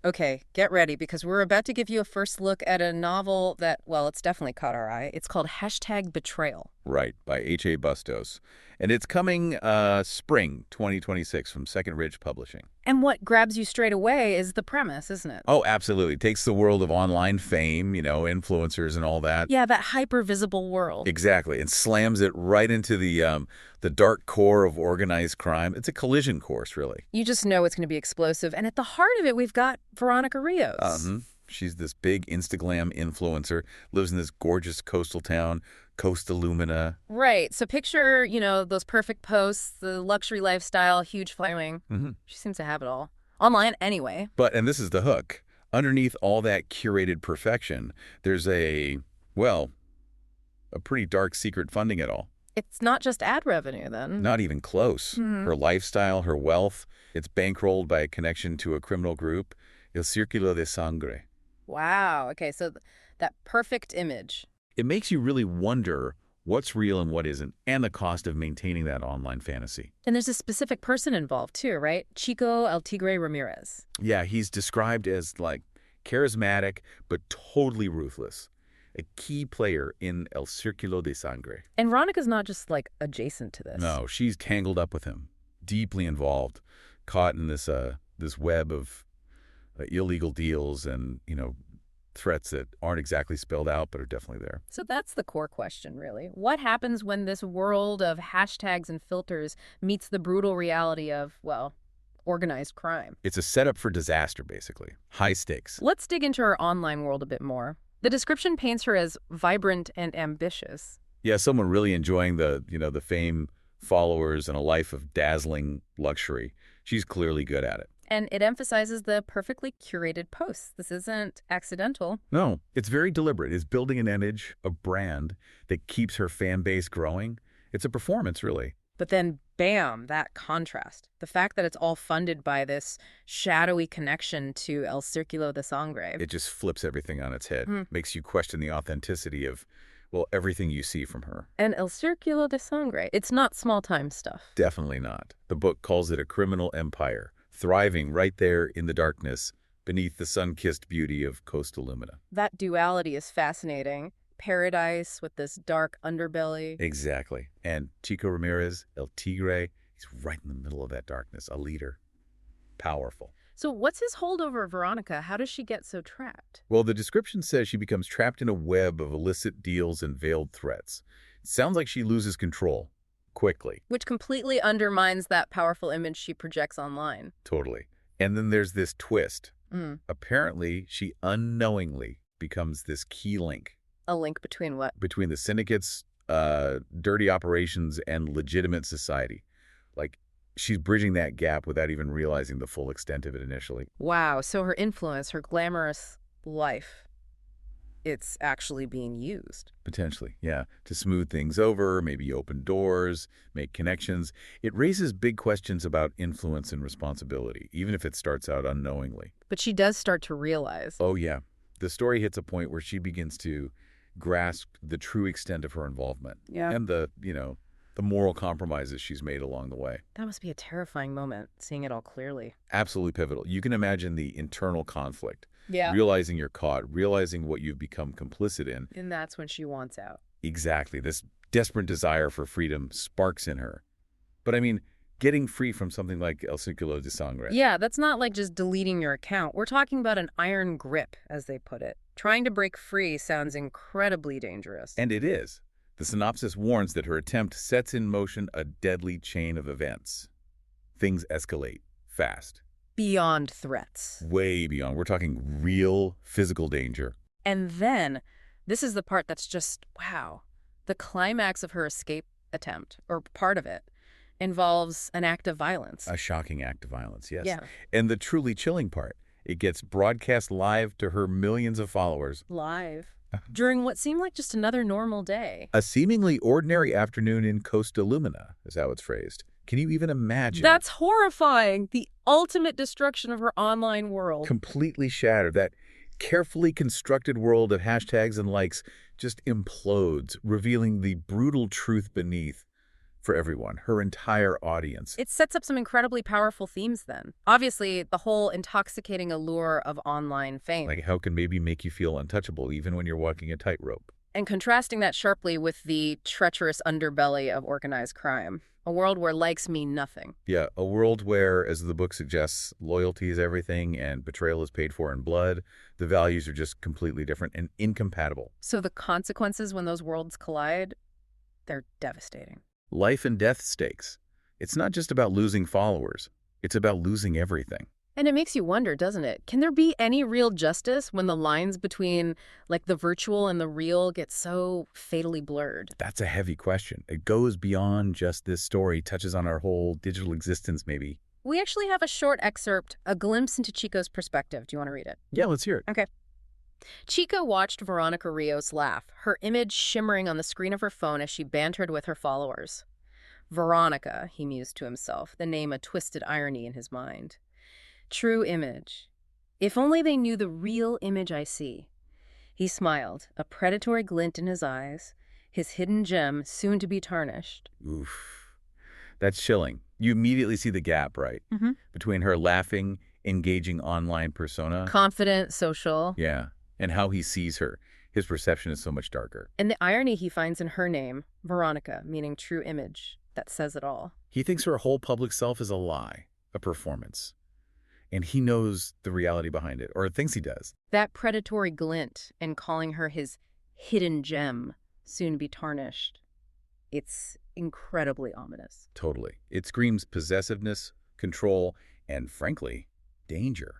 Okay, get ready because we're about to give you a first look at a novel that, well, it's definitely caught our eye. It's called Betrayal. Right, by H A Bustos. And it's coming spring 2026 from Second Ridge Publishing. And what grabs you straight away is the premise, isn't it? Oh, absolutely. Takes the world of online fame, influencers and all that. Yeah, that hyper-visible world. Exactly, and slams it right into the dark core of organized crime. It's a collision course, really. You just know it's going to be explosive. And at the heart of it, we've got Veronica Rios. She's this big Instaglam influencer, lives in this gorgeous coastal town, Costa Lúmina. Right. So picture, those perfect posts, the luxury lifestyle, huge following. She seems to have it all. Online anyway. And this is the hook. Underneath all that curated perfection, there's well, a pretty dark secret funding it all. It's not just ad revenue, then. Not even close. Her lifestyle, her wealth, it's bankrolled by a connection to a criminal group, El Circulo de Sangre. Wow. Okay, so that perfect image. It makes you really wonder what's real and what isn't, and the cost of maintaining that online fantasy. And there's a specific person involved, too, right? Chico El Tigre Ramirez. Yeah, he's described as, charismatic, but totally ruthless. A key player in El Circulo de Sangre. And Veronica's not just, adjacent to this. No, she's tangled up with him, deeply involved, caught in this web of illegal deals and, threats that aren't exactly spelled out but are definitely there. So that's the core question, really. What happens when this world of hashtags and filters meets the brutal reality of, well, organized crime? It's a setup for disaster, basically. High stakes. Let's dig into her online world a bit more. The description paints her as vibrant and ambitious. Yeah, someone really enjoying the fame, followers, and a life of dazzling luxury. She's clearly good at it. And it emphasizes the perfectly curated posts. This isn't accidental. No, it's very deliberate. It's building an image, a brand that keeps her fan base growing. It's a performance, really. But then, bam, that contrast. The fact that it's all funded by this shadowy connection to El Circulo de Sangre. It just flips everything on its head. Makes you question the authenticity of, well, everything you see from her. And El Circulo de Sangre, it's not small-time stuff. Definitely not. The book calls it a criminal empire, thriving right there in the darkness beneath the sun-kissed beauty of Costa Lúmina. That duality is fascinating. Paradise with this dark underbelly. Exactly. And Chico Ramirez, El Tigre, he's right in the middle of that darkness, a leader. Powerful. So what's his hold over Veronica? How does she get so trapped? Well, the description says she becomes trapped in a web of illicit deals and veiled threats. It sounds like she loses control. Quickly. Which completely undermines that powerful image she projects online. Totally. And then there's this twist. Apparently, she unknowingly becomes this key link. A link between what? Between the syndicates, dirty operations, and legitimate society. She's bridging that gap without even realizing the full extent of it initially. Wow, so her influence, her glamorous life, it's actually being used. Potentially, yeah. To smooth things over, maybe open doors, make connections. It raises big questions about influence and responsibility, even if it starts out unknowingly. But she does start to realize. Oh, yeah. The story hits a point where she begins to grasp the true extent of her involvement. Yeah. And the moral compromises she's made along the way. That must be a terrifying moment, seeing it all clearly. Absolutely pivotal. You can imagine the internal conflict. Yeah. Realizing you're caught, realizing what you've become complicit in. And that's when she wants out. Exactly. This desperate desire for freedom sparks in her. But I mean, getting free from something like El Circulo de Sangre. Yeah, that's not like just deleting your account. We're talking about an iron grip, as they put it. Trying to break free sounds incredibly dangerous. And it is. The synopsis warns that her attempt sets in motion a deadly chain of events. Things escalate fast. Beyond threats. Way beyond. We're talking real physical danger. And then, this is the part that's just, wow. The climax of her escape attempt, or part of it, involves an act of violence. A shocking act of violence, yes. Yeah. And the truly chilling part, it gets broadcast live to her millions of followers. Live. During what seemed like just another normal day. A seemingly ordinary afternoon in Costa Lúmina, is how it's phrased. Can you even imagine? That's horrifying. The ultimate destruction of her online world. Completely shattered. That carefully constructed world of hashtags and likes just implodes, revealing the brutal truth beneath. for everyone, her entire audience. It sets up some incredibly powerful themes then. Obviously, the whole intoxicating allure of online fame. Like how it can maybe make you feel untouchable even when you're walking a tightrope. And contrasting that sharply with the treacherous underbelly of organized crime. A world where likes mean nothing. Yeah, a world where, as the book suggests, loyalty is everything and betrayal is paid for in blood. The values are just completely different and incompatible. So the consequences when those worlds collide, they're devastating. Life and death stakes. It's not just about losing followers. It's about losing everything. And it makes you wonder, doesn't it? Can there be any real justice when the lines between, like, the virtual and the real get so fatally blurred? That's a heavy question. It goes beyond just this story, touches on our whole digital existence, maybe. We actually have a short excerpt, a glimpse into Chico's perspective. Do you want to read it? Yeah, let's hear it. Okay. Chico watched Veronica Rios laugh, her image shimmering on the screen of her phone as she bantered with her followers. Veronica, he mused to himself, the name a twisted irony in his mind. True image. If only they knew the real image I see. He smiled, a predatory glint in his eyes, his hidden gem soon to be tarnished. Oof. That's chilling. You immediately see the gap, right? Between her laughing, engaging online persona. Confident, social. Yeah. And how he sees her. His perception is so much darker. And the irony he finds in her name, Veronica, meaning true image. That says it all. He thinks her whole public self is a lie, a performance. And he knows the reality behind it, or thinks he does. That predatory glint in calling her his hidden gem, soon to be tarnished. It's incredibly ominous. Totally. It screams possessiveness, control, and frankly, danger.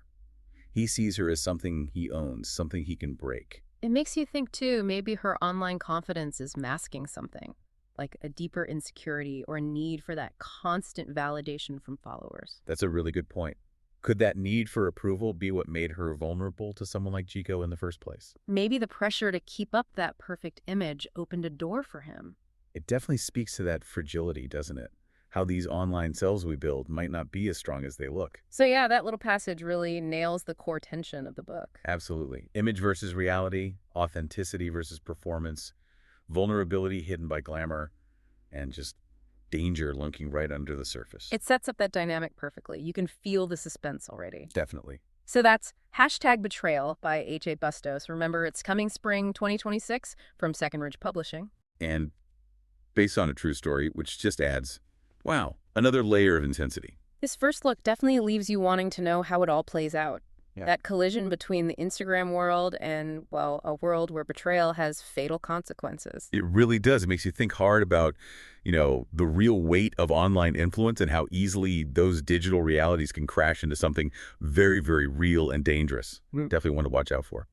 He sees her as something he owns, something he can break. It makes you think, too, maybe her online confidence is masking something, like a deeper insecurity or a need for that constant validation from followers. That's a really good point. Could that need for approval be what made her vulnerable to someone like Chico in the first place? Maybe the pressure to keep up that perfect image opened a door for him. It definitely speaks to that fragility, doesn't it? How these online selves we build might not be as strong as they look. So yeah, that little passage really nails the core tension of the book. Absolutely. Image versus reality, authenticity versus performance, vulnerability hidden by glamour, and just danger lurking right under the surface. It sets up that dynamic perfectly. You can feel the suspense already. Definitely. So that's #Betrayal by H A Bustos. Remember, it's coming spring 2026 from Second Ridge Publishing. And based on a true story, which just adds, wow, another layer of intensity. This first look definitely leaves you wanting to know how it all plays out. Yeah. That collision between the Instagram world and, well, a world where betrayal has fatal consequences. It really does. It makes you think hard about, the real weight of online influence and how easily those digital realities can crash into something very, very real and dangerous. Definitely one to watch out for.